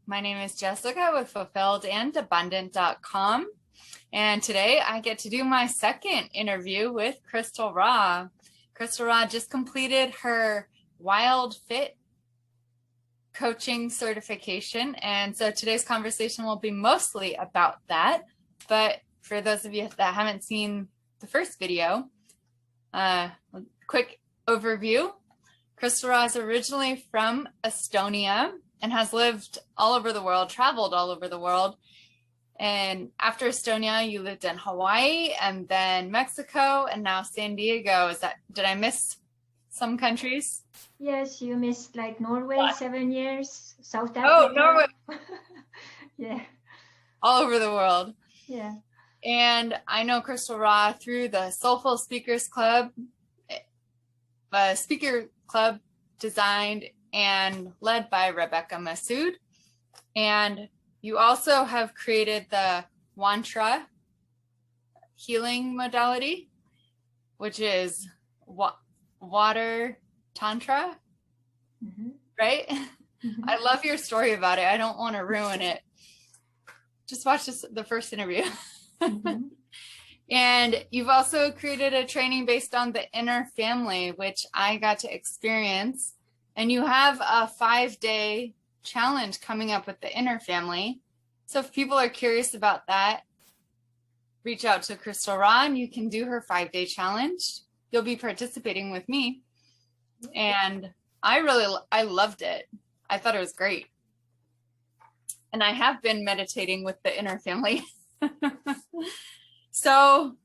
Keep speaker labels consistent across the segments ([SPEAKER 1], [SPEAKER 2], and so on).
[SPEAKER 1] My name is Jessica with fulfilledandabundant.com. And today I get to do my second interview with Crystal Raw. Crystal Raw just completed her WILDFIT coaching certification. And so today's conversation will be mostly about that. But for those of you that haven't seen the first video, quick overview. Crystal Raw is originally from Estonia and has lived all over the world, traveled all over the world. And after Estonia, you lived in Hawaii and then Mexico and now San Diego. Did I miss some countries?
[SPEAKER 2] Yes, you missed like Norway, 7 years, South Africa.
[SPEAKER 1] Oh, Norway.
[SPEAKER 2] Yeah.
[SPEAKER 1] All over the world.
[SPEAKER 2] Yeah.
[SPEAKER 1] And I know Crystal Raw through the Soulful Speakers Club, a speaker club designed and led by Rebecca Massoud. And you also have created the Wantra healing modality, which is water tantra, right? I love your story about it. I don't want to ruin it. Just watch the first interview. And you've also created a training based on the inner family, which I got to experience. And you have a 5-day challenge coming up with the inner family. So if people are curious about that, reach out to Crystal Raw and you can do her 5-day challenge. You'll be participating with me. And I loved it. I thought it was great. And I have been meditating with the inner family. So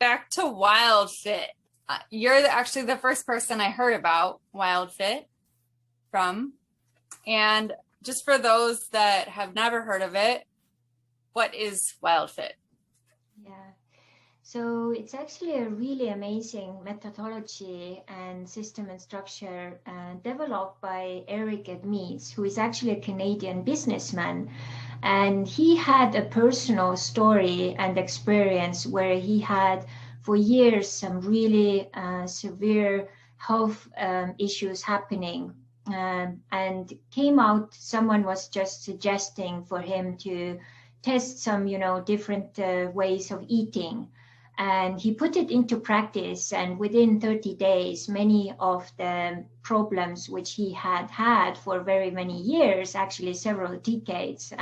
[SPEAKER 1] back to WILDFIT. You're actually the first person I heard about WILDFIT from. And just for those that have never heard of it, what is WILDFIT?
[SPEAKER 2] Yeah. So it's actually a really amazing methodology and system and structure developed by Eric Edmeades, who is actually a Canadian businessman. And he had a personal story and experience where he had for years some really severe health issues happening. And came out, someone was just suggesting for him to test some, different ways of eating. And he put it into practice, and within 30 days, many of the problems which he had for very many years, actually several decades,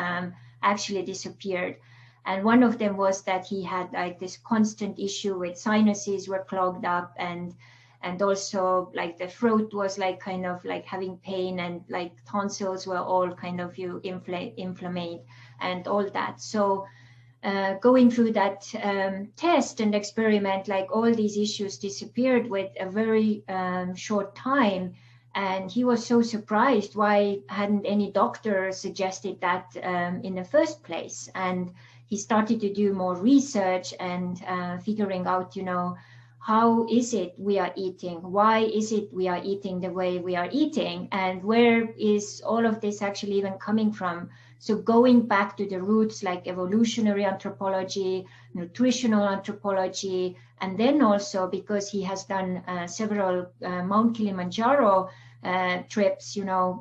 [SPEAKER 2] actually disappeared. And one of them was that he had like this constant issue with sinuses were clogged up, and also like the throat was like kind of like having pain, and like tonsils were all kind of inflamed and all that. So going through that test and experiment, like all these issues disappeared with a very short time. And he was so surprised why hadn't any doctor suggested that in the first place. And he started to do more research and figuring out, how is it we are eating? Why is it we are eating the way we are eating? And where is all of this actually even coming from? So going back to the roots like evolutionary anthropology, nutritional anthropology, and then also because he has done several Mount Kilimanjaro trips,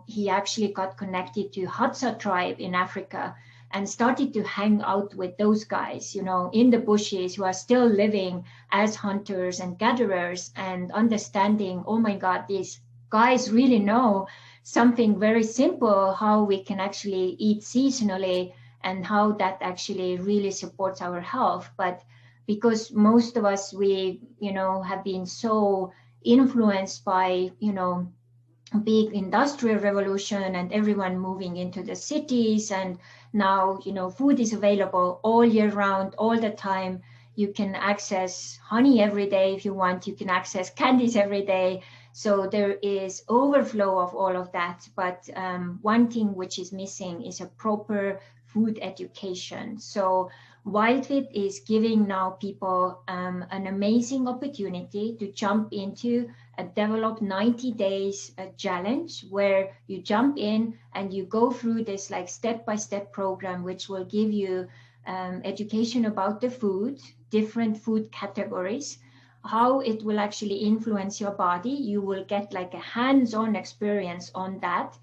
[SPEAKER 2] he actually got connected to Hadza tribe in Africa and started to hang out with those guys, in the bushes who are still living as hunters and gatherers and understanding, oh my God, these guys really know something very simple, how we can actually eat seasonally and how that actually really supports our health. But because most of us, we, have been so influenced by, big industrial revolution and everyone moving into the cities, and now food is available all year round, all the time. You can access honey every day if you want, you can access candies every day. So there is overflow of all of that, but one thing which is missing is a proper food education. So WILDFIT is giving now people an amazing opportunity to jump into a develop 90 days challenge where you jump in and you go through this like step-by-step program, which will give you education about the food, different food categories, how it will actually influence your body. You will get like a hands-on experience on that.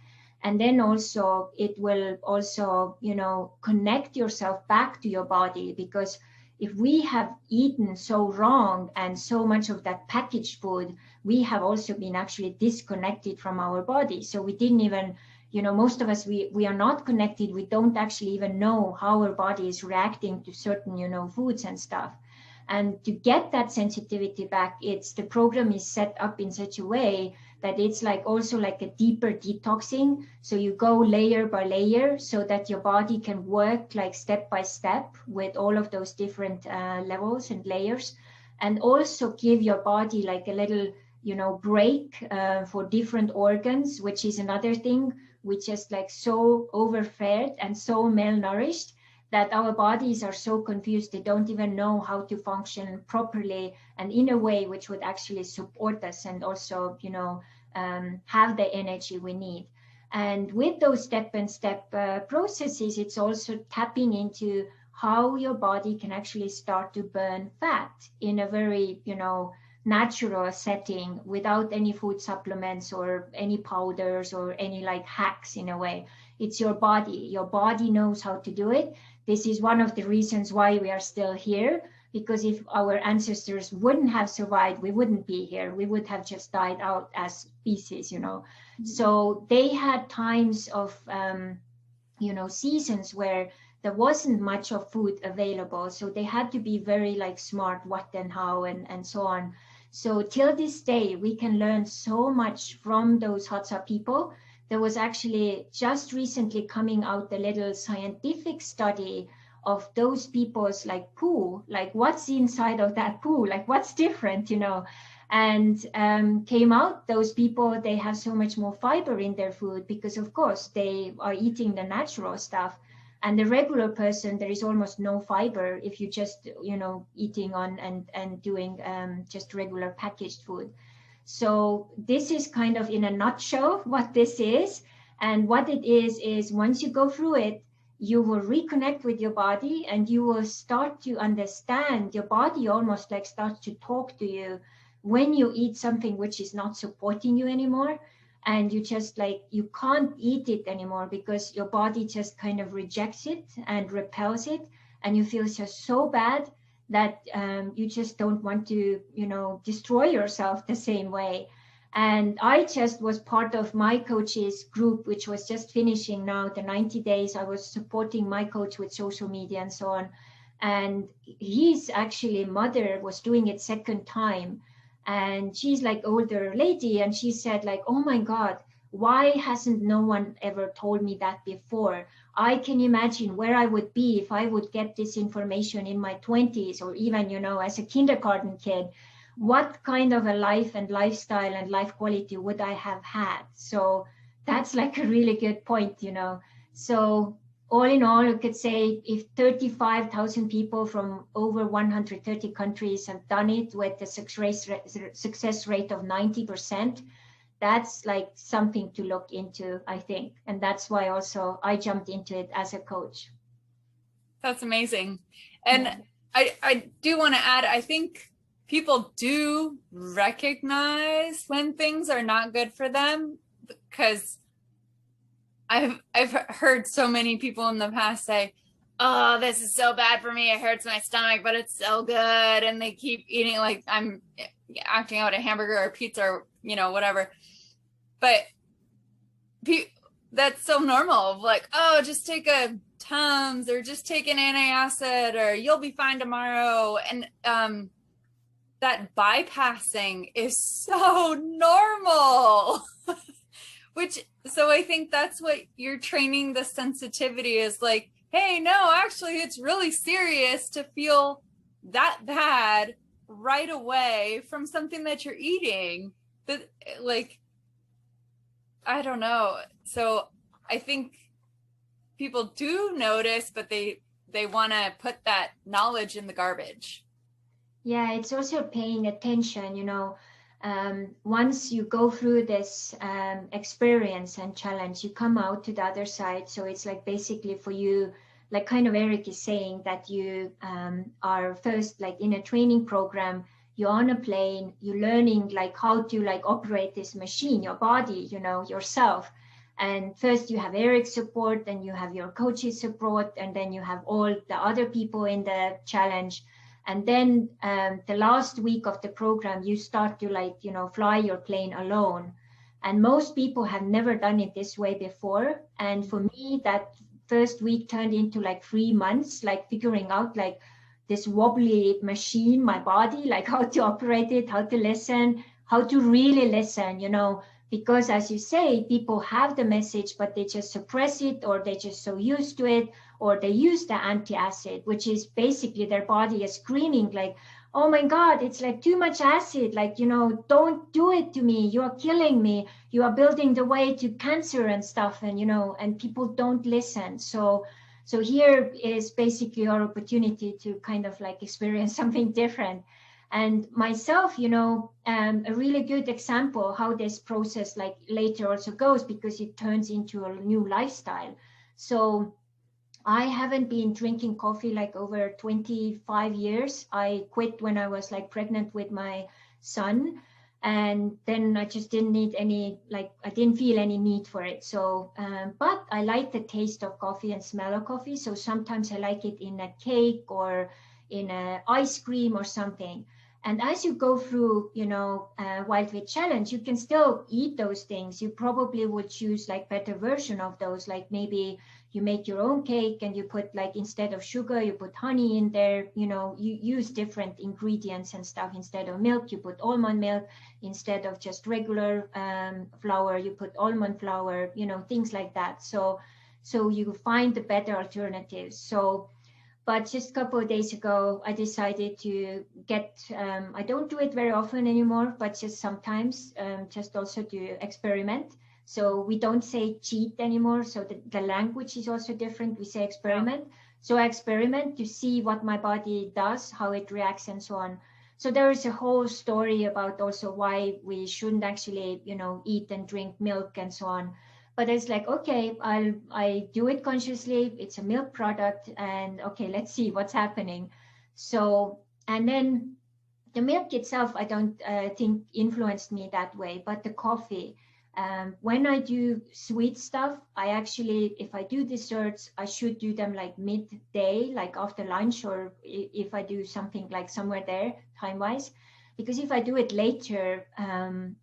[SPEAKER 2] And then also it will also, you know, connect yourself back to your body, because if we have eaten so wrong and so much of that packaged food, we have also been actually disconnected from our body. So we didn't even, you know, most of us, we are not connected. We don't actually even know how our body is reacting to certain, you know, foods and stuff. And to get that sensitivity back, the program is set up in such a way that it's like also like a deeper detoxing. So you go layer by layer so that your body can work like step by step with all of those different levels and layers, and also give your body like a little, you know, break for different organs, which is another thing. We just like so overfed and so malnourished that our bodies are so confused, they don't even know how to function properly and in a way which would actually support us and also, you know, have the energy we need. And with those step-by-step processes, it's also tapping into how your body can actually start to burn fat in a very, you know, natural setting without any food supplements or any powders or any like hacks in a way. It's your body. Your body knows how to do it. This is one of the reasons why we are still here, because if our ancestors wouldn't have survived, we wouldn't be here. We would have just died out as species, you know. So they had times of, you know, seasons where there wasn't much of food available. So they had to be very like smart, what and how and so on. So till this day, we can learn so much from those Hadza people. There was actually just recently coming out a little scientific study of those people's like poo, like what's inside of that poo, like what's different, you know, and came out those people, they have so much more fiber in their food because of course they are eating the natural stuff. And the regular person, there is almost no fiber if you just, you know, eating on and doing just regular packaged food. So this is kind of in a nutshell what this is. And what it is once you go through it, you will reconnect with your body and you will start to understand your body, almost like starts to talk to you when you eat something which is not supporting you anymore. And you just like, you can't eat it anymore because your body just kind of rejects it and repels it. And you feel just so bad that you just don't want to, you know, destroy yourself the same way. And I just was part of my coach's group, which was just finishing now the 90 days. I was supporting my coach with social media and so on. And his actually mother was doing it second time. And she's like older lady. And she said like, oh my God, why hasn't no one ever told me that before? I can imagine where I would be if I would get this information in my 20s or even, you know, as a kindergarten kid. What kind of a life and lifestyle and life quality would I have had? So that's like a really good point, you know. So all in all, you could say if 35,000 people from over 130 countries have done it with a success rate of 90%, that's like something to look into, I think. And that's why also I jumped into it as a coach.
[SPEAKER 1] That's amazing. And yeah. I do want to add, I think people do recognize when things are not good for them, because I've heard so many people in the past say, oh, this is so bad for me, it hurts my stomach, but it's so good. And they keep eating like I'm acting out a hamburger or pizza or, you know, whatever. But that's so normal. Like, oh, just take a Tums or just take an antacid or you'll be fine tomorrow. And that bypassing is so normal. So I think that's what you're training the sensitivity is like, hey, no, actually, it's really serious to feel that bad right away from something that you're eating. That, like, I don't know. So I think people do notice, but they want to put that knowledge in the garbage.
[SPEAKER 2] Yeah, it's also paying attention, you know. Once you go through this experience and challenge, you come out to the other side. So it's like basically for you, like kind of Eric is saying, that you are first like in a training program, you're on a plane, you're learning like how to like operate this machine, your body, you know, yourself. And first you have Eric's support, and you have your coach's support, and then you have all the other people in the challenge. And then the last week of the program, you start to like, you know, fly your plane alone. And most people have never done it this way before. And for me, that first week turned into like 3 months, like figuring out like this wobbly machine, my body, like how to operate it, how to listen, how to really listen, you know, because as you say, people have the message, but they just suppress it, or they're just so used to it, or they use the anti-acid, which is basically their body is screaming like, oh my God, it's like too much acid. Like, you know, don't do it to me. You are killing me. You are building the way to cancer and stuff. And, you know, and people don't listen. So here is basically our opportunity to kind of like experience something different. And myself, you know, a really good example how this process like later also goes, because it turns into a new lifestyle. So I haven't been drinking coffee like over 25 years. I quit when I was like pregnant with my son. And then I just didn't need any, like, I didn't feel any need for it. So, but I like the taste of coffee and smell of coffee. So sometimes I like it in a cake or in a ice cream or something. And as you go through, you know, WILDFIT challenge, you can still eat those things. You probably would choose like better version of those, like maybe you make your own cake and you put like, instead of sugar, you put honey in there, you know, you use different ingredients and stuff. Instead of milk, you put almond milk. Instead of just regular flour, you put almond flour, you know, things like that. So you find the better alternatives. So, but just a couple of days ago, I decided to get, I don't do it very often anymore, but just sometimes, just also to experiment. So we don't say cheat anymore. So the language is also different. We say experiment. Yeah. So I experiment to see what my body does, how it reacts, and so on. So there is a whole story about also why we shouldn't actually, you know, eat and drink milk and so on. But it's like, okay, I do it consciously. It's a milk product, and okay, let's see what's happening. So, and then the milk itself, I don't think influenced me that way, but the coffee. When I do sweet stuff, I actually, if I do desserts, I should do them like midday, like after lunch, or if I do something like somewhere there time-wise. Because if I do it later,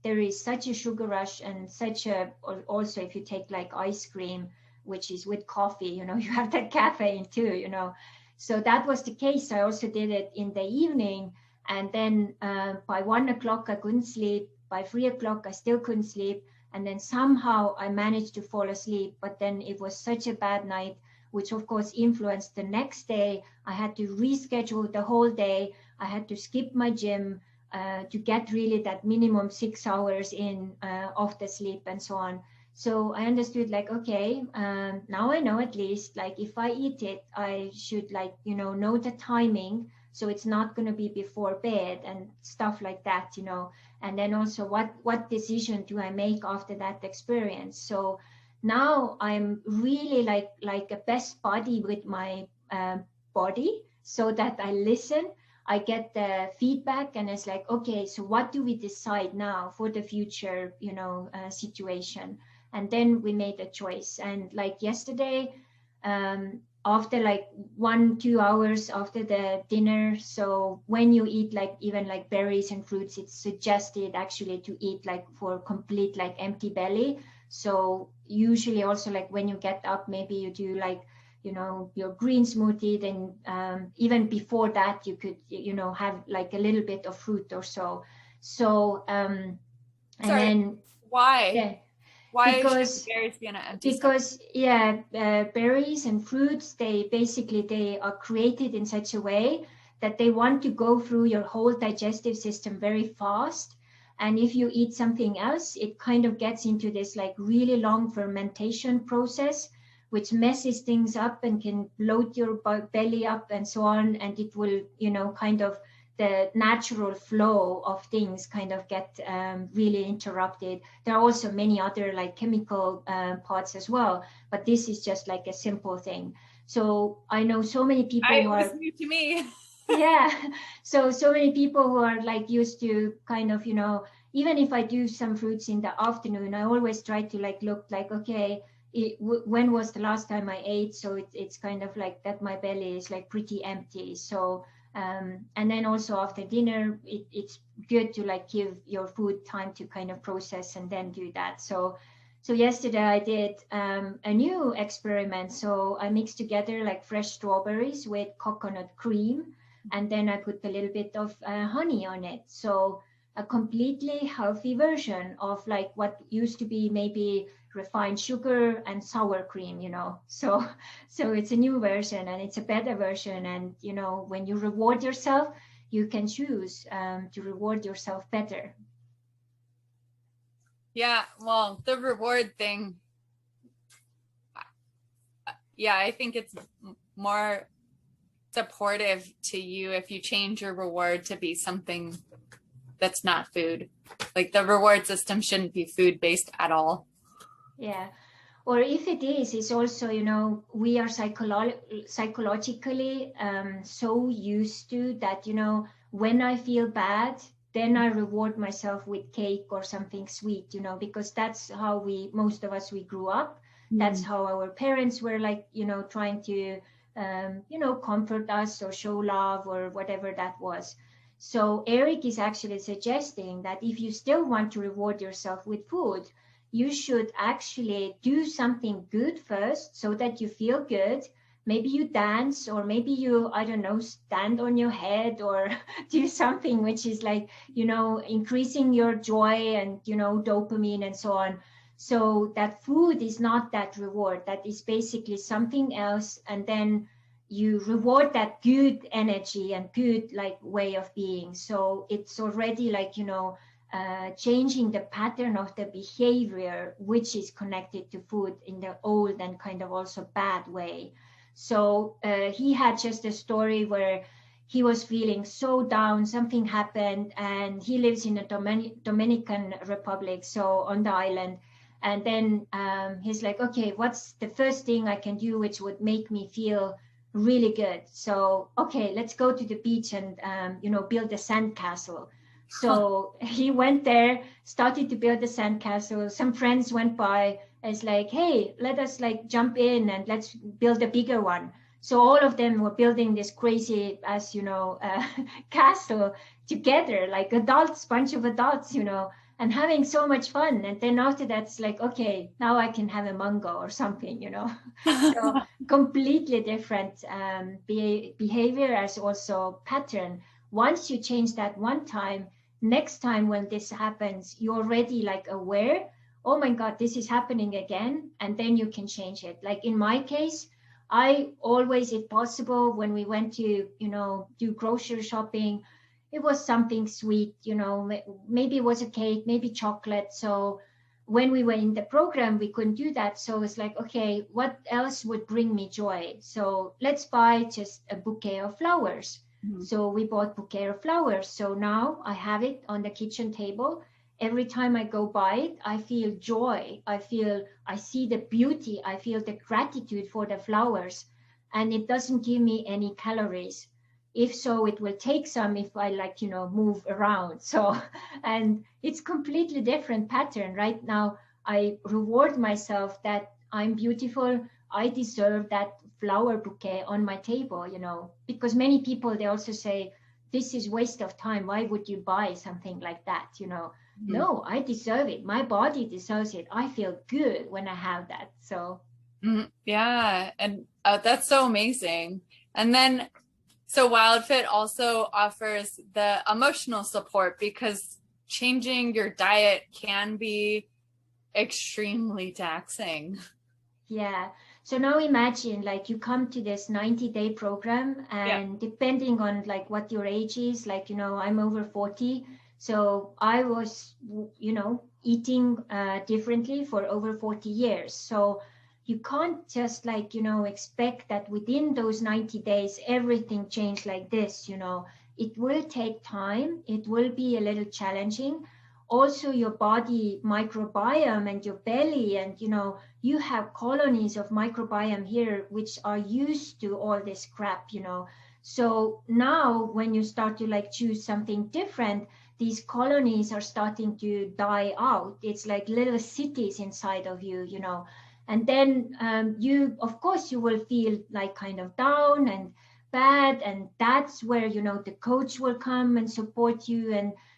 [SPEAKER 2] there is such a sugar rush and such a, also if you take like ice cream, which is with coffee, you know, you have that caffeine too, you know. So that was the case. I also did it in the evening. And then by 1 o'clock, I couldn't sleep. By 3 o'clock, I still couldn't sleep. And then somehow I managed to fall asleep. But then it was such a bad night, which of course influenced the next day. I had to reschedule the whole day. I had to skip my gym. To get really that minimum 6 hours in of the sleep and so on. So I understood like, okay, now I know at least like if I eat it, I should like, you know the timing. So it's not going to be before bed and stuff like that, you know. And then also what decision do I make after that experience? So now I'm really like a best buddy with my body, so that I listen. I get the feedback, and it's like, okay, so what do we decide now for the future, you know, situation? And then we made a choice. And like yesterday, after like 1-2 hours after the dinner, so when you eat like even like berries and fruits, it's suggested actually to eat like for complete like empty belly. So usually also like when you get up, maybe you do like, you know, your green smoothie, then even before that you could, you know, have like a little bit of fruit or so. So and
[SPEAKER 1] Sorry,
[SPEAKER 2] then
[SPEAKER 1] why?
[SPEAKER 2] Yeah,
[SPEAKER 1] Why
[SPEAKER 2] because
[SPEAKER 1] should berries be on an empty stomach?
[SPEAKER 2] yeah, berries and fruits, they are created in such a way that they want to go through your whole digestive system very fast. And if you eat something else, it kind of gets into this like really long fermentation process, which messes things up and can bloat your belly up and so on. And it will, you know, kind of the natural flow of things kind of get really interrupted. There are also many other like chemical parts as well, but this is just like a simple thing. So I know so many people who
[SPEAKER 1] It was
[SPEAKER 2] are
[SPEAKER 1] new to me.
[SPEAKER 2] yeah, so many people who are like used to kind of, you know, even if I do some fruits in the afternoon, I always try to like look like, okay, when was the last time I ate? So it's kind of like that my belly is like pretty empty. So and then also after dinner, it's good to like give your food time to kind of process and then do that. So yesterday I did a new experiment. So I mixed together like fresh strawberries with coconut cream, and then I put a little bit of honey on it. So a completely healthy version of like what used to be maybe refined sugar and sour cream, you know. So it's a new version and it's a better version. And you know, when you reward yourself, you can choose to reward yourself better.
[SPEAKER 1] Yeah, well, the reward thing, yeah, I think it's more supportive to you if you change your reward to be something that's not food. Like the reward system shouldn't be food based at all.
[SPEAKER 2] Yeah. Or if it is, it's also, you know, we are psychologically so used to that, you know, when I feel bad, then I reward myself with cake or something sweet, you know, because that's how most of us, we grew up. That's how our parents were like, you know, trying to, you know, comfort us or show love or whatever that was. So Eric is actually suggesting that if you still want to reward yourself with food, you should actually do something good first so that you feel good. Maybe you dance, or maybe you, I don't know, stand on your head or do something which is like, you know, increasing your joy and, you know, dopamine and so on. So that food is not that reward. That is basically something else. And then you reward that good energy and good like way of being. So it's already like, you know, changing the pattern of the behavior which is connected to food in the old and kind of also bad way. So he had just a story where he was feeling so down, something happened, and he lives in the Dominican Republic, so on the island. And then he's like, okay, what's the first thing I can do which would make me feel really good? So, okay, let's go to the beach and, you know, build a sandcastle. So he went there, started to build the sandcastle. Some friends went by. It's like, hey, let us like jump in and let's build a bigger one. So all of them were building this crazy, as you know, castle together, like adults, bunch of adults, you know, and having so much fun. And then after that's like, okay, now I can have a mango or something, you know. So completely different behavior as also pattern. Once you change that one time, next time when this happens, you're already like aware, oh my God, this is happening again. And then you can change it. Like in my case, I always, if possible, when we went to, you know, do grocery shopping, it was something sweet, you know, maybe it was a cake, maybe chocolate. So when we were in the program, we couldn't do that. So it's like, okay, what else would bring me joy? So let's buy just a bouquet of flowers. So we bought bouquet of flowers. So now I have it on the kitchen table. Every time I go by it, I feel joy. I see the beauty. I feel the gratitude for the flowers. And it doesn't give me any calories. If so, it will take some if I like, you know, move around. So, and it's completely different pattern. Right now, I reward myself that I'm beautiful. I deserve that flower bouquet on my table, you know, because many people, they also say, this is waste of time. Why would you buy something like that? You know, no, I deserve it. My body deserves it. I feel good when I have that. So,
[SPEAKER 1] yeah. And that's so amazing. And then, so WildFit also offers the emotional support because changing your diet can be extremely taxing.
[SPEAKER 2] yeah. So now imagine like you come to this 90-day program and depending on like what your age is, like, you know, I'm over 40. So I was, you know, eating differently for over 40 years. So you can't just like, you know, expect that within those 90 days, everything changed like this, you know. It will take time. It will be a little challenging. Also your body microbiome and your belly, and, you know, you have colonies of microbiome here which are used to all this crap, you know. So now when you start to like choose something different, these colonies are starting to die out. It's like little cities inside of you, you know. And then you, of course, you will feel like kind of down and bad, and that's where, you know, the coach will come and support you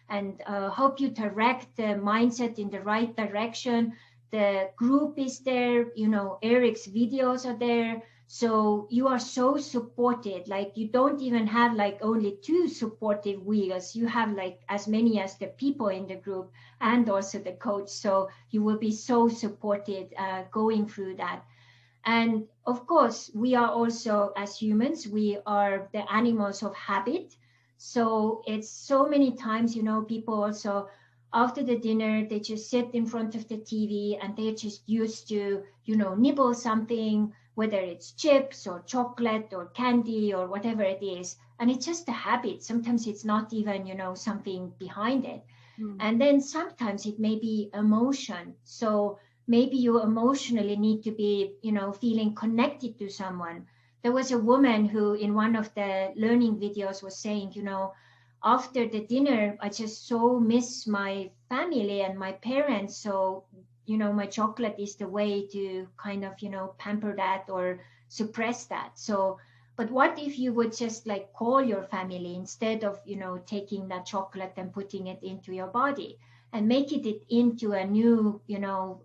[SPEAKER 2] and help you direct the mindset in the right direction. The group is there, you know, Eric's videos are there. So you are so supported, like you don't even have like only two supportive wheels, you have like as many as the people in the group and also the coach. So you will be so supported going through that. And of course, we are also, as humans, we are the animals of habit. So it's so many times, you know, people also after the dinner, they just sit in front of the TV and they're just used to, you know, nibble something, whether it's chips or chocolate or candy or whatever it is. And it's just a habit. Sometimes it's not even, you know, something behind it. And then sometimes it may be emotion. So maybe you emotionally need to be, you know, feeling connected to someone. There was a woman who in one of the learning videos was saying, you know, after the dinner, I just so miss my family and my parents. So, you know, my chocolate is the way to kind of, you know, pamper that or suppress that. So, but what if you would just like call your family instead of, you know, taking that chocolate and putting it into your body and making it into a new, you know,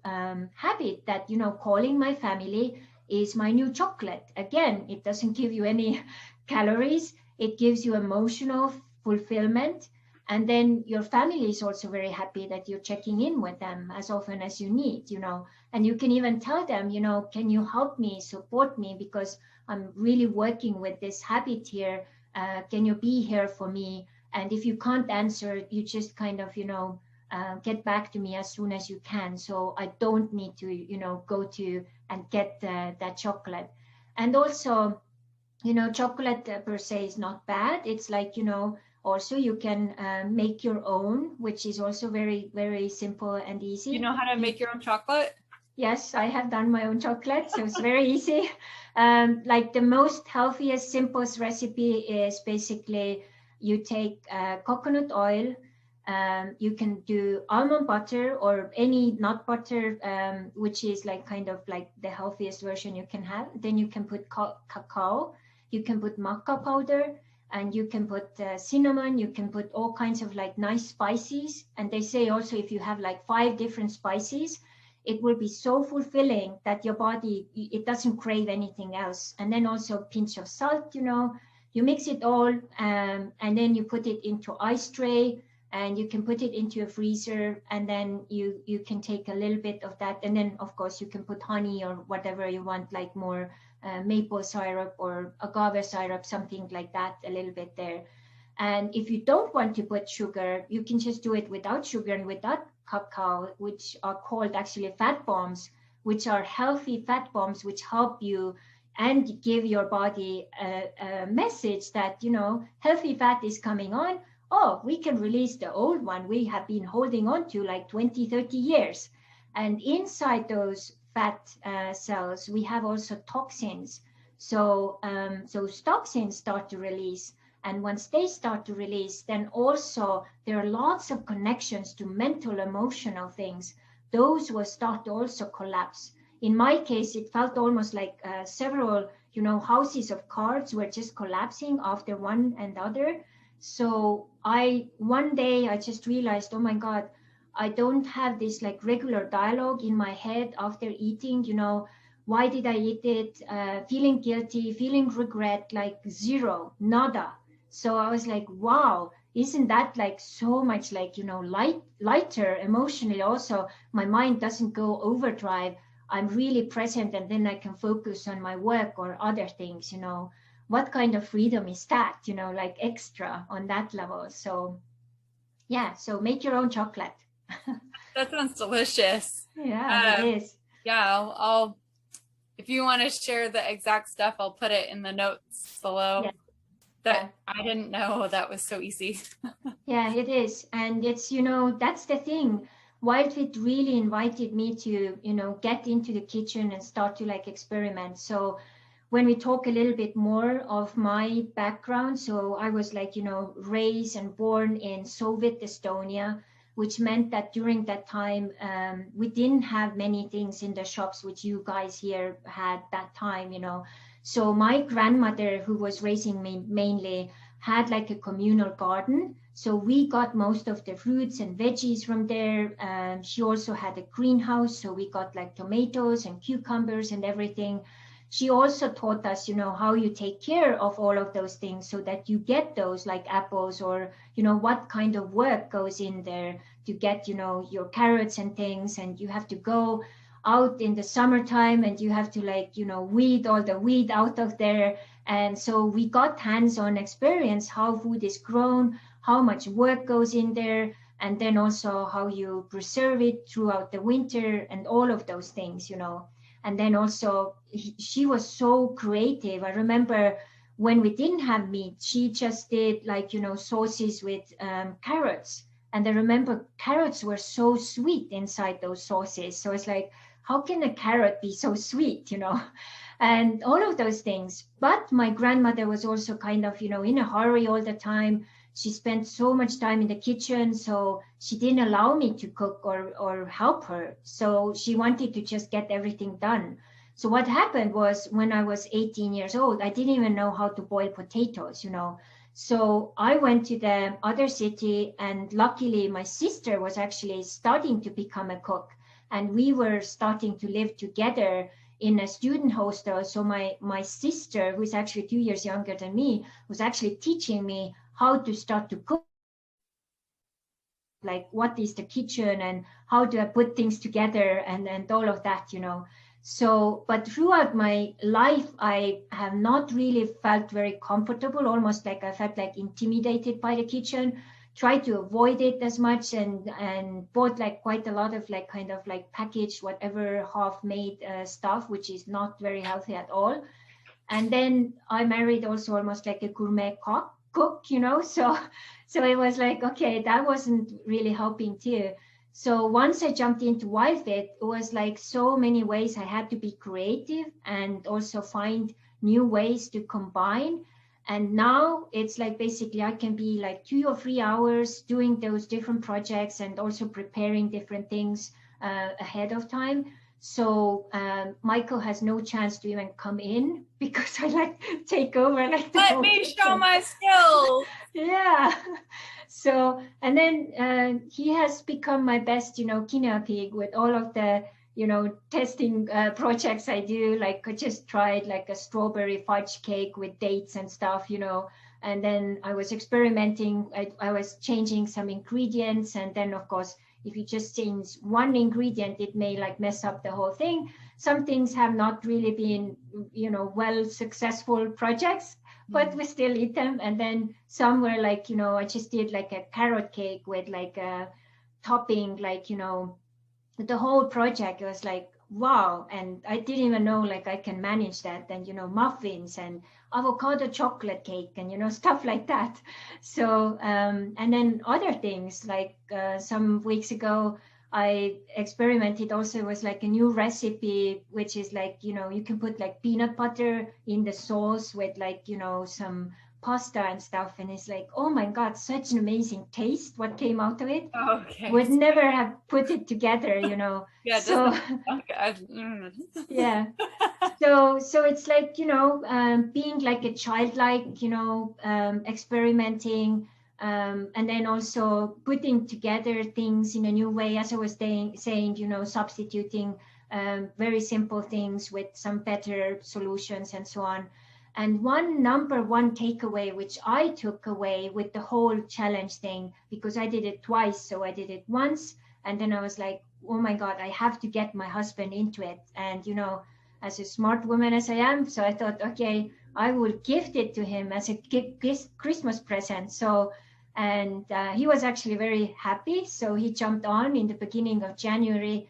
[SPEAKER 2] habit that, you know, calling my family is my new chocolate. Again, it doesn't give you any calories. It gives you emotional fulfillment. And then your family is also very happy that you're checking in with them as often as you need, you know, and you can even tell them, you know, can you help me, support me, because I'm really working with this habit here. Can you be here for me? And if you can't answer, you just kind of, you know, get back to me as soon as you can. So I don't need to, you know, go to and get that chocolate. And also, you know, chocolate per se is not bad. It's like, you know, also you can make your own, which is also very, very simple and easy.
[SPEAKER 1] You know how to make your own chocolate?
[SPEAKER 2] Yes, I have done my own chocolate, so it's very easy. Like the most healthiest, simplest recipe is basically you take coconut oil. You can do almond butter or any nut butter, which is like kind of like the healthiest version you can have. Then you can put cacao, you can put maca powder, and you can put cinnamon. You can put all kinds of like nice spices. And they say also if you have like 5 different spices, it will be so fulfilling that your body, it doesn't crave anything else. And then also a pinch of salt, you know, you mix it all, and then you put it into ice tray, and you can put it into a freezer, and then you can take a little bit of that, and then of course you can put honey or whatever you want, like more maple syrup or agave syrup, something like that, a little bit there. And if you don't want to put sugar, you can just do it without sugar and without cacao, which are called actually fat bombs, which are healthy fat bombs, which help you and give your body a message that, you know, healthy fat is coming on. Oh, we can release the old one we have been holding on to like 20, 30 years. And inside those fat cells, we have also toxins. So those toxins start to release. And once they start to release, then also there are lots of connections to mental, emotional things. Those will start to also collapse. In my case, it felt almost like several, you know, houses of cards were just collapsing after one and other. So one day I just realized, oh my God, I don't have this like regular dialogue in my head after eating, you know, why did I eat it? Feeling guilty, feeling regret, like zero, nada. So I was like, wow, isn't that like so much like, you know, lighter emotionally also? My mind doesn't go overdrive. I'm really present, and then I can focus on my work or other things, you know. What kind of freedom is that, you know, like extra on that level? So yeah, so make your own chocolate.
[SPEAKER 1] That sounds delicious.
[SPEAKER 2] Yeah, it is.
[SPEAKER 1] Yeah, I'll if you want to share the exact stuff, I'll put it in the notes below.
[SPEAKER 2] Yeah.
[SPEAKER 1] That I didn't know that was so easy.
[SPEAKER 2] Yeah, it is. And it's, you know, that's the thing. WildFit really invited me to, you know, get into the kitchen and start to like experiment. So when we talk a little bit more of my background, so I was like, raised and born in Soviet Estonia, which meant that during that time, we didn't have many things in the shops, which you guys here had that time, So my grandmother, who was raising me mainly, had like a communal garden. So we got most of the fruits and veggies from there. She also had a greenhouse. So we got like tomatoes and cucumbers and everything. She also taught us, how you take care of all of those things so that you get those like apples, or, what kind of work goes in there to get, your carrots and things. And you have to go out in the summertime and you have to like, weed all the weed out of there. And so we got hands-on experience how food is grown, how much work goes in there, and then also how you preserve it throughout the winter and all of those things, And then also she was so creative. I remember when we didn't have meat, she just did like, sauces with carrots. And I remember carrots were so sweet inside those sauces. So it's like, how can a carrot be so sweet, And all of those things. But my grandmother was also kind of, in a hurry all the time. She spent so much time in the kitchen, so she didn't allow me to cook or help her. So she wanted to just get everything done. So what happened was when I was 18 years old, I didn't even know how to boil potatoes, So I went to the other city, and luckily my sister was actually starting to become a cook, and we were starting to live together in a student hostel. So my sister, who is actually 2 years younger than me, was actually teaching me how to start to cook, like what is the kitchen and how do I put things together and all of that, So, but throughout my life, I have not really felt very comfortable, almost like I felt like intimidated by the kitchen, tried to avoid it as much, and bought like quite a lot of like kind of like packaged, whatever half-made stuff, which is not very healthy at all. And then I married also almost like a gourmet cook, so it was like, okay, that wasn't really helping too. So once I jumped into WILDFIT, it was like so many ways I had to be creative and also find new ways to combine. And now it's like basically I can be like 2 or 3 hours doing those different projects and also preparing different things ahead of time. So Michael has no chance to even come in because I like take over like the
[SPEAKER 1] Let
[SPEAKER 2] whole
[SPEAKER 1] me
[SPEAKER 2] kitchen.
[SPEAKER 1] show my skills.
[SPEAKER 2] Yeah. So, and then he has become my best, guinea pig with all of the, testing projects I do. Like I just tried like a strawberry fudge cake with dates and stuff, and then I was experimenting. I was changing some ingredients, and then of course, if you just change one ingredient, it may like mess up the whole thing. Some things have not really been, well successful projects, but we still eat them. And then some were like, I just did like a carrot cake with like a topping, like, the whole project was like, wow. And I didn't even know like I can manage that. And, muffins and avocado chocolate cake and, stuff like that. So, and then other things like some weeks ago, I experimented also with like a new recipe, which is like, you can put like peanut butter in the sauce with like, some pasta and stuff. And it's like, oh my God, such an amazing taste what came out of it.
[SPEAKER 1] Okay.
[SPEAKER 2] Would never have put it together,
[SPEAKER 1] Yeah.
[SPEAKER 2] So,
[SPEAKER 1] Okay.
[SPEAKER 2] yeah. So it's like, being like a childlike, experimenting, and then also putting together things in a new way, as I was saying, substituting very simple things with some better solutions and so on. And number one takeaway, which I took away with the whole challenge thing, because I did it twice. So I did it once, and then I was like, oh my God, I have to get my husband into it. And, as a smart woman as I am, so I thought, okay, I will gift it to him as a Christmas present. So, and he was actually very happy. So he jumped on in the beginning of January.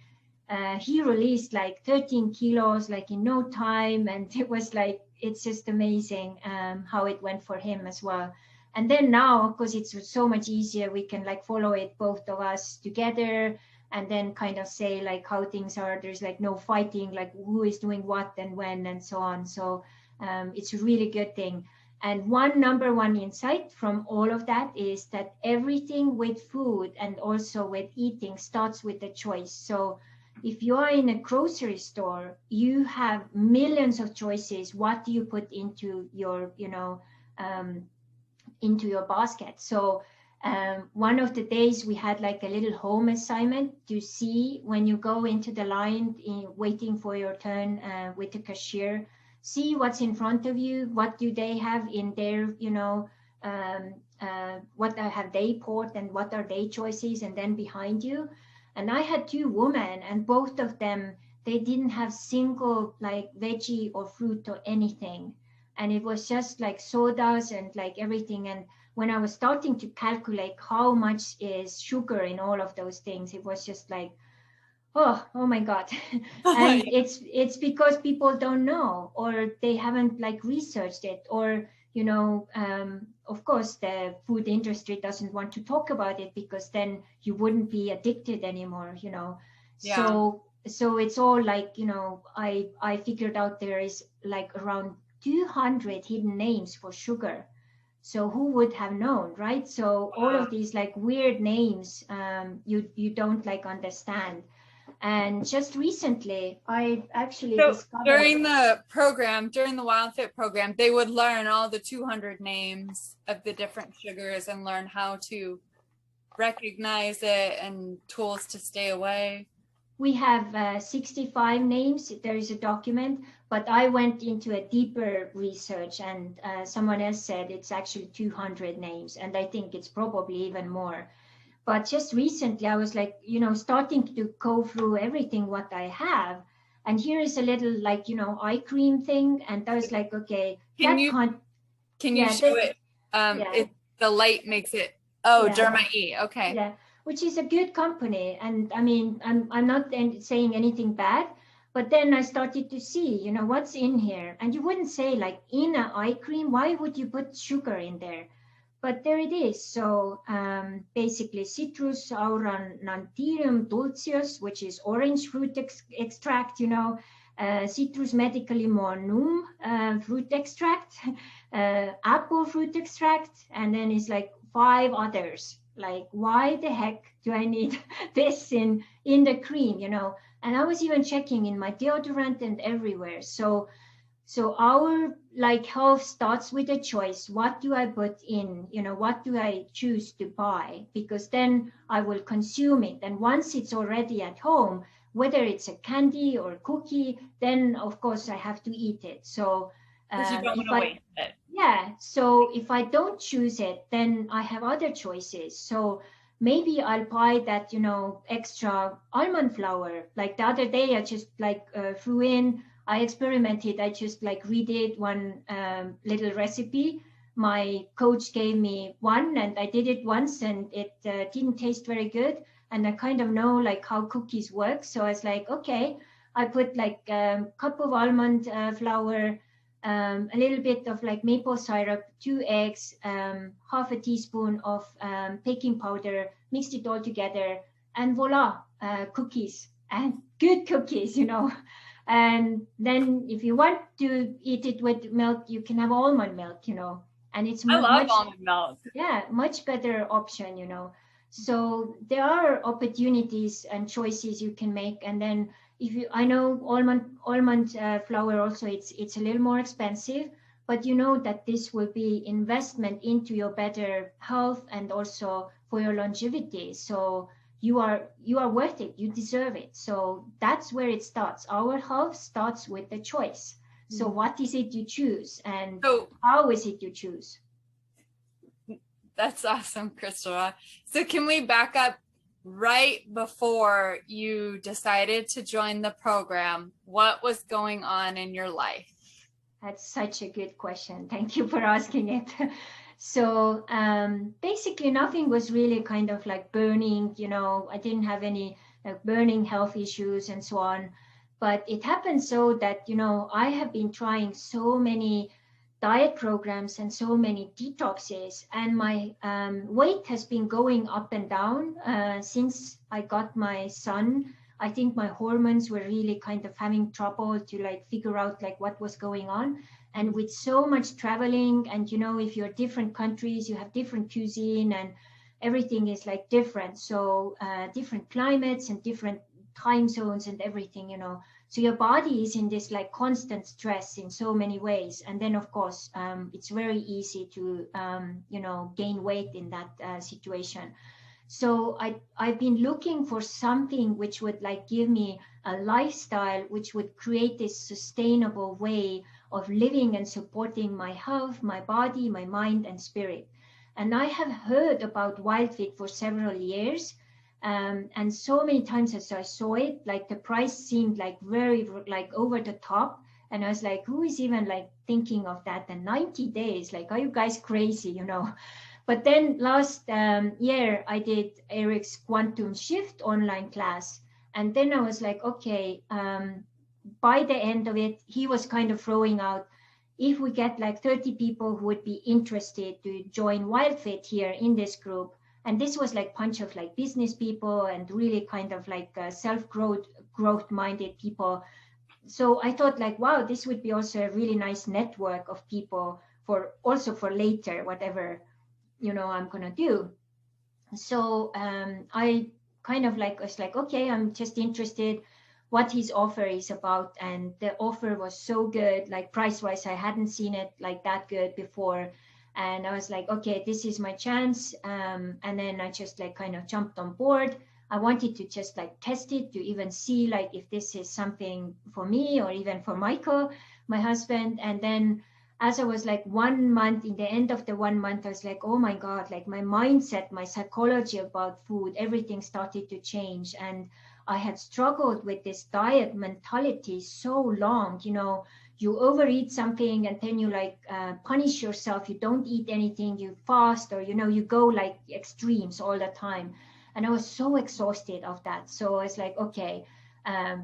[SPEAKER 2] He released like 13 kilos, like in no time. And it was like, it's just amazing how it went for him as well. And then now, because it's so much easier, we can like follow it, both of us together, and then kind of say like how things are. There's like no fighting, like who is doing what and when and so on. So It's a really good thing. And number one insight from all of that is that everything with food and also with eating starts with a choice. So if you are in a grocery store, you have millions of choices. What do you put into your, into your basket? So one of the days we had like a little home assignment to see when you go into the line waiting for your turn with the cashier, see what's in front of you, what do they have in their, what have they poured and what are their choices, and then behind you. And I had two women, and both of them, they didn't have single like veggie or fruit or anything. And it was just like sodas and like everything. And when I was starting to calculate how much is sugar in all of those things, it was just like, oh my God. And it's because people don't know, or they haven't like researched it, or, of course, the food industry doesn't want to talk about it because then you wouldn't be addicted anymore, Yeah. So it's all like, I figured out there is like around 200 hidden names for sugar. So who would have known, right? So all of these like weird names, you don't like understand. And just recently, I actually discovered
[SPEAKER 1] during the WildFit program, they would learn all the 200 names of the different sugars and learn how to recognize it and tools to stay away.
[SPEAKER 2] We have 65 names. There is a document, but I went into a deeper research, and someone else said it's actually 200 names, and I think it's probably even more. But just recently, I was like, starting to go through everything what I have. And here is a little like, eye cream thing. And I was like, okay,
[SPEAKER 1] can you show it? The light makes it, Derma E. Okay.
[SPEAKER 2] Yeah, which is a good company. And I mean, I'm not saying anything bad, but then I started to see, what's in here. And you wouldn't say like in an eye cream, why would you put sugar in there? But there it is. So basically Citrus aurantium dulceus, which is orange fruit extract, Citrus medicalimonum fruit extract, apple fruit extract, and then it's like 5 others. Like, why the heck do I need this in the cream, And I was even checking in my deodorant and everywhere. So our like health starts with a choice. What do I put in? What do I choose to buy? Because then I will consume it. And once it's already at home, whether it's a candy or cookie, then of course I have to eat it. So
[SPEAKER 1] you don't want to waste it.
[SPEAKER 2] Yeah. So if I don't choose it, then I have other choices. So maybe I'll buy that, extra almond flour. Like the other day, I just like threw in. I experimented. I just like redid one little recipe. My coach gave me one, and I did it once, and it didn't taste very good. And I kind of know like how cookies work. So I was like, okay, I put like a cup of almond flour, a little bit of like maple syrup, 2 eggs, half a teaspoon of baking powder, mixed it all together, and voila, cookies, and good cookies, And then if you want to eat it with milk, you can have almond milk, and it's
[SPEAKER 1] I love almond milk.
[SPEAKER 2] Yeah, much better option, So there are opportunities and choices you can make. And then I know almond flour also, it's a little more expensive, but you know that this will be investment into your better health and also for your longevity. So you are worth it. You deserve it. So that's where it starts. Our health starts with the choice. So what is it you choose, and how is it you choose?
[SPEAKER 1] That's awesome, Crystal. So can we back up right before you decided to join the program? What was going on in your life?
[SPEAKER 2] That's such a good question. Thank you for asking it. So basically nothing was really kind of like burning, I didn't have any like burning health issues and so on. But it happened so that, I have been trying so many diet programs and so many detoxes, and my weight has been going up and down since I got my son. I think my hormones were really kind of having trouble to like figure out like what was going on. And with so much traveling, and you know, if you're different countries, you have different cuisine, and everything is like different. So different climates and different time zones and everything, you know. So your body is in this like constant stress in so many ways. And then of course, it's very easy to, you know, gain weight in that situation. So I've been looking for something which would like give me a lifestyle which would create this sustainable way of living and supporting my health, my body, my mind and spirit. And I have heard about WildFit for several years. And so many times as I saw it, like the price seemed like very like over the top. And I was like, who is even like thinking of that? And 90 days, like, are you guys crazy, you know? But then last year, I did Eric's Quantum Shift online class. And then I was like, okay, by the end of it, he was kind of throwing out, if we get like 30 people who would be interested to join WildFit here in this group. And this was like bunch of like business people and really kind of like growth minded people. So I thought like, wow, this would be also a really nice network of people for also for later, whatever, you know, I'm gonna do. So I kind of like was like, okay, I'm just interested what his offer is about. And the offer was so good, like price wise, I hadn't seen it like that good before. And I was like, okay, this is my chance. And then I just like kind of jumped on board. I wanted to just like test it to even see like if this is something for me or even for Michael, my husband. And then as I was like 1 month, in the end of the 1 month, I was like, oh my God, like my mindset, my psychology about food, everything started to change. And I had struggled with this diet mentality so long, you know, you overeat something and then you like punish yourself. You don't eat anything, you fast, or, you know, you go like extremes all the time. And I was so exhausted of that. So I was like, okay,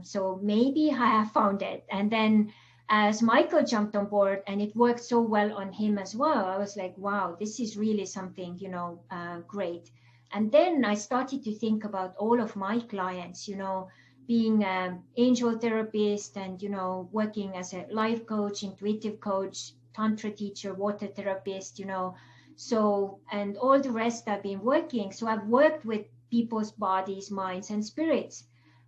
[SPEAKER 2] so maybe I have found it. And then as Michael jumped on board and it worked so well on him as well, I was like, wow, this is really something, you know, great. And then I started to think about all of my clients, you know, being an angel therapist and, you know, working as a life coach, intuitive coach, tantra teacher, water therapist, you know, so, and all the rest I've been working. So I've worked with people's bodies, minds, and spirits.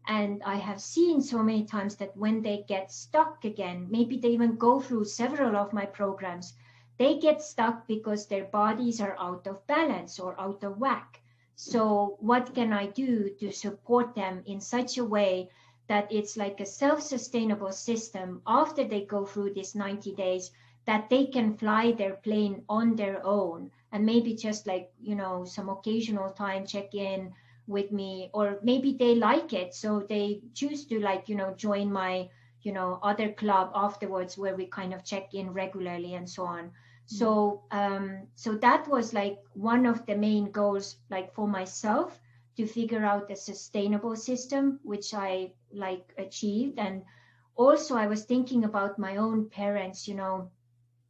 [SPEAKER 2] And I have seen so many times that when they get stuck again, maybe they even go through several of my programs, they get stuck because their bodies are out of balance or out of whack. So what can I do to support them in such a way that it's like a self-sustainable system after they go through these 90 days, that they can fly their plane on their own, and maybe just like, you know, some occasional time check in with me, or maybe they like it so they choose to like, you know, join my, you know, other club afterwards where we kind of check in regularly and so on. So so that was like one of the main goals like for myself, to figure out a sustainable system, which I like achieved. And also I was thinking about my own parents, you know,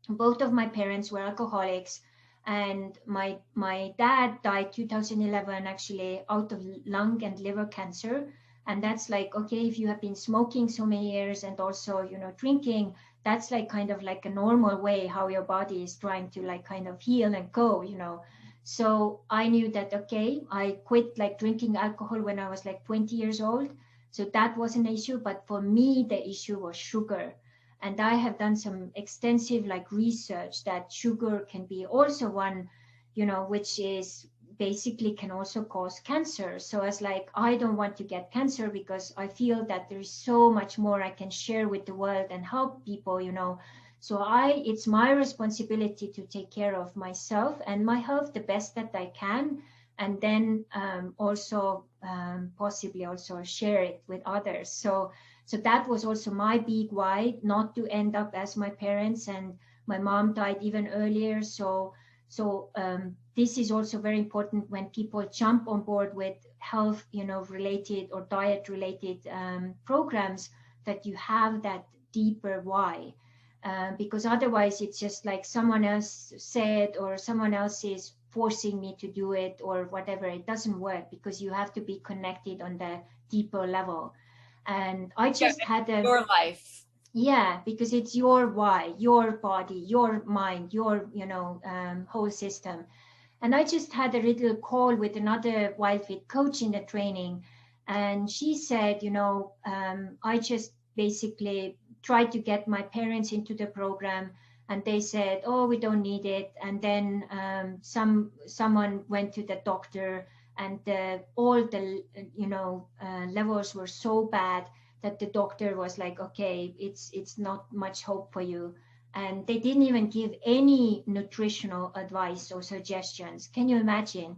[SPEAKER 2] both of my parents were alcoholics, and my dad died 2011 actually out of lung and liver cancer. And that's like, okay, if you have been smoking so many years and also, you know, drinking, that's like kind of like a normal way how your body is trying to like kind of heal and go, you know. So I knew that, okay, I quit like drinking alcohol when I was like 20 years old, so that was an issue. But for me the issue was sugar. And I have done some extensive like research that sugar can be also one, you know, which is basically can also cause cancer. So as like, I don't want to get cancer because I feel that there's so much more I can share with the world and help people, you know. So it's my responsibility to take care of myself and my health the best that I can. And then also possibly also share it with others. So that was also my big why, not to end up as my parents. And my mom died even earlier. So this is also very important when people jump on board with health, you know, related or diet related programs, that you have that deeper why. Because otherwise it's just like someone else said, or someone else is forcing me to do it or whatever. It doesn't work, because you have to be connected on the deeper level. And I just had
[SPEAKER 1] your life.
[SPEAKER 2] Yeah, because it's your why, your body, your mind, your, whole system. And I just had a little call with another WILDFIT coach in the training, and she said, I just basically tried to get my parents into the program, and they said, oh, we don't need it. And then someone went to the doctor, and all the levels were so bad that the doctor was like, okay, it's not much hope for you. And they didn't even give any nutritional advice or suggestions. Can you imagine,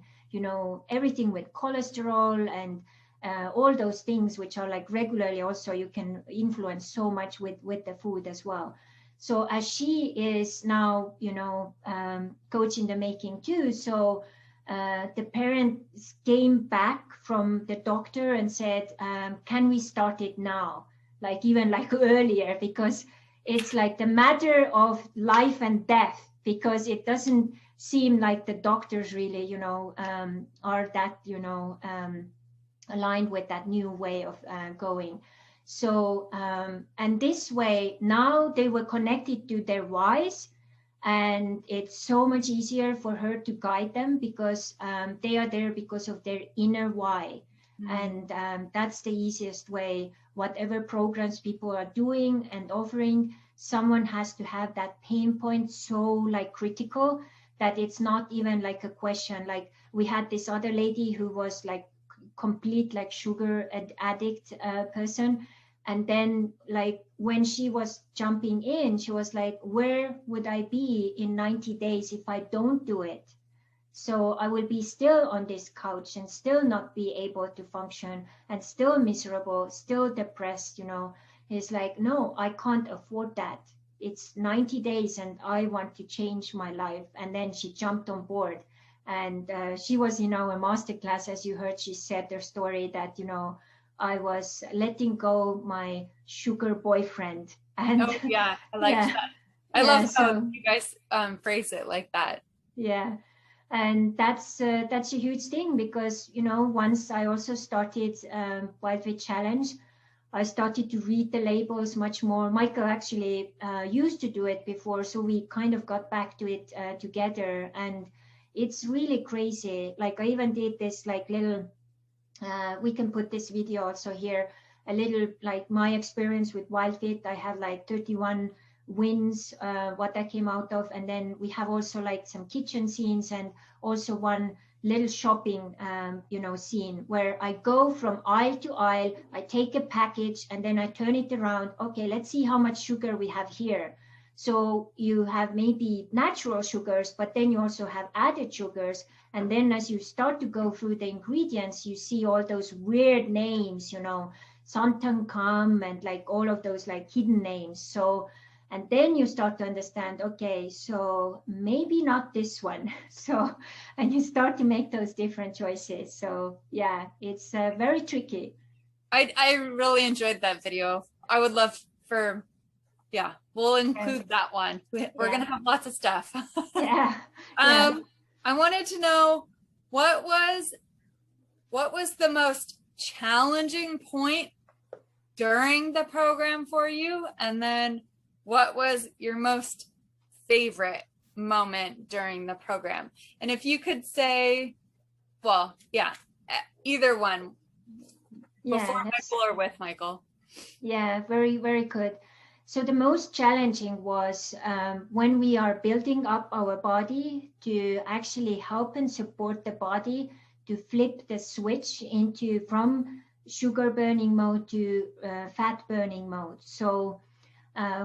[SPEAKER 2] everything with cholesterol and all those things, which are like regularly also you can influence so much with the food as well. So as she is now, coach in the making too. So the parents came back from the doctor and said, can we start it now? Like even like earlier, because it's like the matter of life and death, because it doesn't seem like the doctors really, are that, aligned with that new way of going. So, and this way, now they were connected to their whys, and it's so much easier for her to guide them because they are there because of their inner why. And that's the easiest way. Whatever programs people are doing and offering, someone has to have that pain point so like critical that it's not even like a question. Like we had this other lady who was like complete like sugar addict person, and then like when she was jumping in, she was like, where would I be in 90 days if I don't do it? So I will be still on this couch and still not be able to function and still miserable, still depressed, It's like, no, I can't afford that. It's 90 days and I want to change my life. And then she jumped on board. And she was in our masterclass, as you heard, she said her story that, I was letting go my sugar boyfriend. And
[SPEAKER 1] Oh yeah, I like
[SPEAKER 2] yeah,
[SPEAKER 1] that. I
[SPEAKER 2] yeah.
[SPEAKER 1] love how
[SPEAKER 2] So
[SPEAKER 1] you guys phrase it like that.
[SPEAKER 2] yeah. And that's a huge thing because once I also started WildFit Challenge, I started to read the labels much more. Michael actually used to do it before, so we kind of got back to it together, and it's really crazy. Like I even did this like little. We can put this video also here. A little like my experience with WildFit. I have like 31 wins, what that came out of, and then we have also like some kitchen scenes and also one little shopping scene where I go from aisle to aisle, I take a package and then I turn it around. Okay, let's see how much sugar we have here. So you have maybe natural sugars, but then you also have added sugars. And then as you start to go through the ingredients, you see all those weird names, Santankam and like all of those like hidden names. So and then you start to understand, okay, so maybe not this one. So, and you start to make those different choices. So yeah, it's very tricky.
[SPEAKER 1] I really enjoyed that video. I would love for, yeah, we'll include that one. We're gonna have lots of stuff.
[SPEAKER 2] Yeah. Yeah.
[SPEAKER 1] I wanted to know what was the most challenging point during the program for you, and then what was your most favorite moment during the program? And if you could say, well, yeah, either one, before Michael or with Michael.
[SPEAKER 2] Yeah, very, very good. So the most challenging was when we are building up our body to actually help and support the body to flip the switch into from sugar burning mode to fat burning mode. So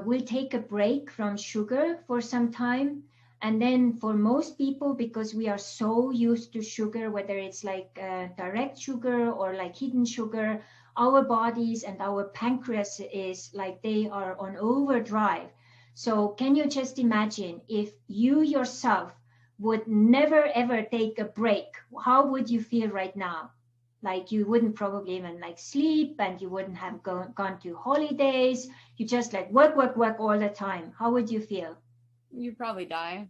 [SPEAKER 2] we'll take a break from sugar for some time. And then for most people, because we are so used to sugar, whether it's like direct sugar or like hidden sugar, our bodies and our pancreas is like they are on overdrive. So can you just imagine if you yourself would never ever take a break? How would you feel right now? Like you wouldn't probably even like sleep, and you wouldn't have gone to holidays. You just like work, work, work all the time. How would you feel?
[SPEAKER 1] You'd probably die.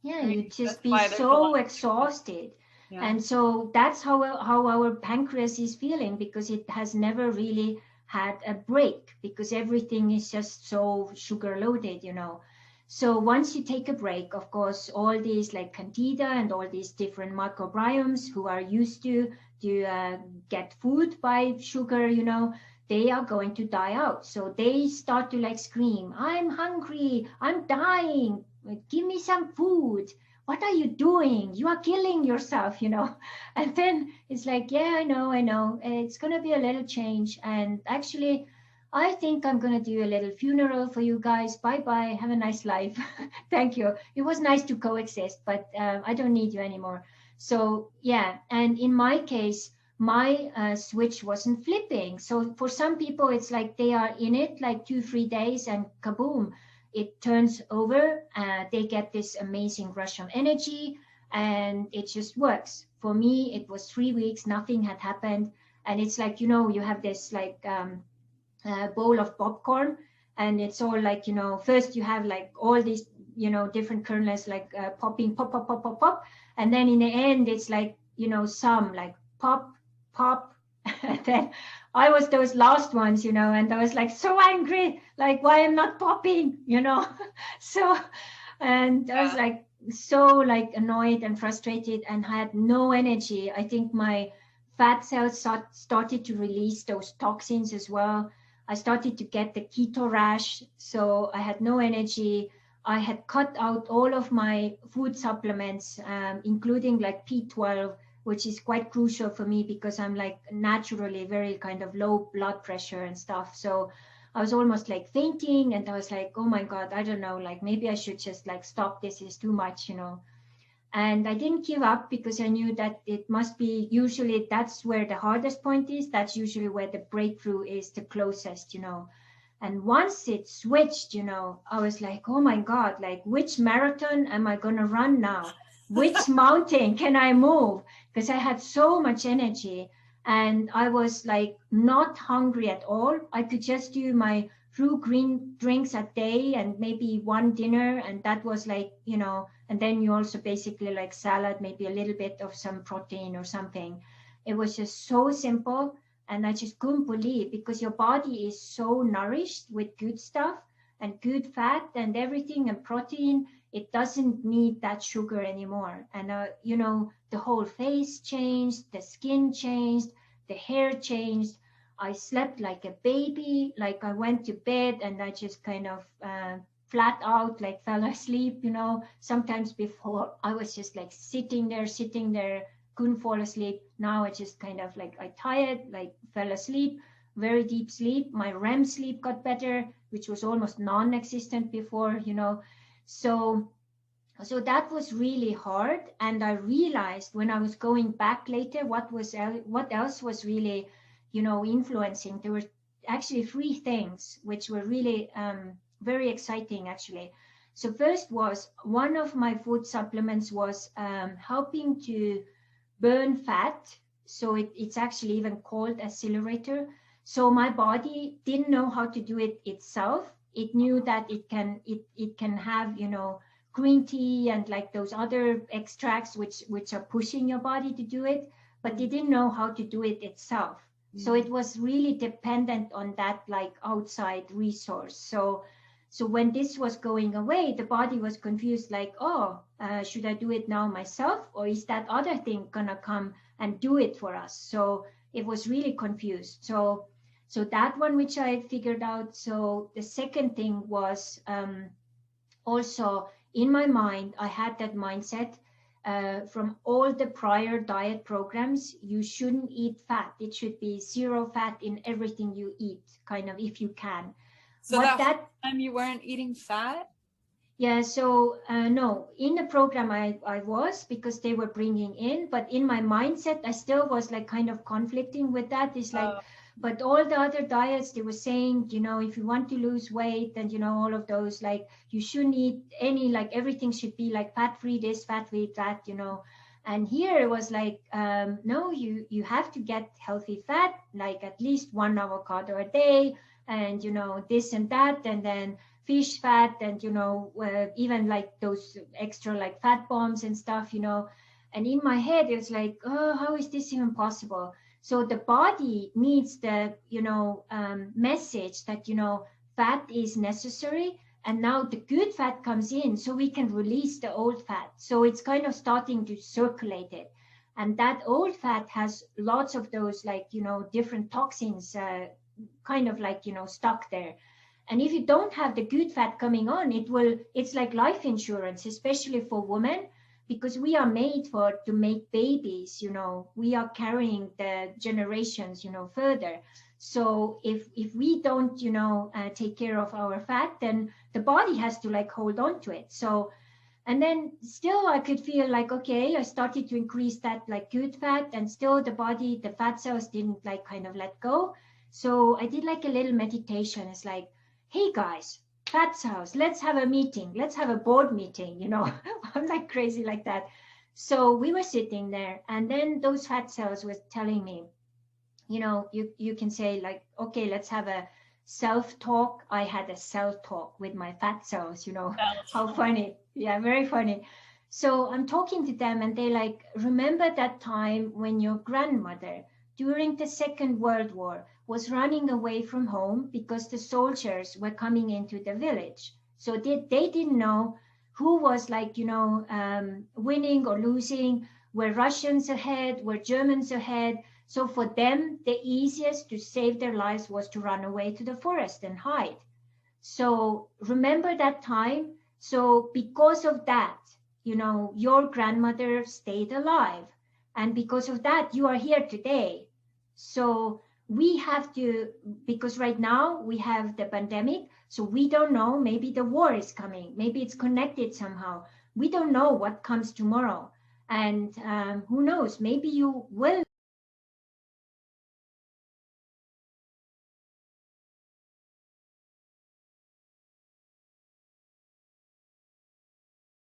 [SPEAKER 2] Yeah, you'd just be so exhausted. Yeah. And so that's how our pancreas is feeling, because it has never really had a break because everything is just so sugar loaded, So once you take a break, of course, all these like candida and all these different microbiomes who are used to get food by sugar, they are going to die out. So they start to like scream, I'm hungry, I'm dying, give me some food. What are you doing? You are killing yourself, And then it's like, yeah, I know. It's going to be a little change. And actually, I think I'm going to do a little funeral for you guys. Bye-bye. Have a nice life. Thank you. It was nice to coexist, but I don't need you anymore. So, yeah. And in my case, my switch wasn't flipping. So for some people, it's like they are in it like 2-3 days and kaboom, it turns over. They get this amazing rush of energy and it just works. For me, it was 3 weeks, nothing had happened. And it's like, you have this like bowl of popcorn and it's all like, first you have like all these, different kernels like popping, pop, pop, pop, pop, pop. And then in the end, it's like, some like pop, pop. And then I was those last ones, and I was like so angry, like why I'm not popping, So, and I was like so like annoyed and frustrated and had no energy. I think my fat cells started to release those toxins as well. I started to get the keto rash, so I had no energy. I had cut out all of my food supplements, including like P12, which is quite crucial for me because I'm like naturally very kind of low blood pressure and stuff. So I was almost like fainting and I was like, oh my God, I don't know, like maybe I should just like stop. This is too much, And I didn't give up because I knew that it must be usually that's where the hardest point is. That's usually where the breakthrough is the closest, And once it switched, I was like, oh my God, like which marathon am I going to run now? Which mountain can I move? Because I had so much energy and I was like not hungry at all. I could just do my 2 green drinks a day and maybe 1 dinner. And that was like, and then you also basically like salad, maybe a little bit of some protein or something. It was just so simple. And I just couldn't believe because your body is so nourished with good stuff and good fat and everything and protein. It doesn't need that sugar anymore. And, the whole face changed, the skin changed, the hair changed. I slept like a baby, like I went to bed and I just kind of flat out, like fell asleep, Sometimes before I was just like sitting there, couldn't fall asleep. Now I just kind of like, I tired, like fell asleep, very deep sleep. My REM sleep got better, which was almost non-existent before, So that was really hard. And I realized when I was going back later, what else was really, influencing. There were actually 3 things which were really very exciting, actually. So first was one of my food supplements was helping to burn fat. So it's actually even called accelerator. So my body didn't know how to do it itself. It knew that it can have, green tea and like those other extracts which are pushing your body to do it, but they didn't know how to do it itself. So it was really dependent on that like outside resource. So when this was going away, the body was confused, like, oh, should I do it now myself, or is that other thing gonna come and do it for us? So it was really confused. So that one which I figured out. So the second thing was also in my mind, I had that mindset from all the prior diet programs. You shouldn't eat fat. It should be 0 fat in everything you eat, kind of, if you can.
[SPEAKER 1] So that time you weren't eating fat?
[SPEAKER 2] Yeah, so no, in the program I was, because they were bringing in, but in my mindset, I still was like kind of conflicting with that. It's like, but all the other diets, they were saying, if you want to lose weight and, all of those, like you shouldn't eat any, like everything should be like fat-free this, fat-free that, And here it was like, no, you have to get healthy fat, like at least 1 avocado a day and, this and that, and then fish fat and, even like those extra like fat bombs and stuff, And in my head, it's like, oh, how is this even possible? So the body needs the, message that, fat is necessary. And now the good fat comes in so we can release the old fat. So it's kind of starting to circulate it. And that old fat has lots of those, like, different toxins, kind of like, stuck there. And if you don't have the good fat coming on, it's like life insurance, especially for women, because we are made to make babies, we are carrying the generations, further. So if we don't, take care of our fat, then the body has to like hold on to it. So, and then still I could feel like, okay, I started to increase that like good fat, and still the body, the fat cells didn't like kind of let go. So I did like a little meditation. It's like, hey guys, fat cells, let's have a meeting. Let's have a board meeting, I'm like crazy like that. So we were sitting there, and then those fat cells were telling me, you can say like, okay, let's have a self-talk. I had a self-talk with my fat cells, how funny. Yeah, very funny. So I'm talking to them, and they like, remember that time when your grandmother during the Second World War was running away from home because the soldiers were coming into the village. So they didn't know who was like, winning or losing. Were Russians ahead? Were Germans ahead? So for them, the easiest to save their lives was to run away to the forest and hide. So remember that time. So because of that, your grandmother stayed alive. And because of that, you are here today. So we have to, because right now we have the pandemic, so we don't know, maybe the war is coming, maybe it's connected somehow. We don't know what comes tomorrow. And who knows, maybe you will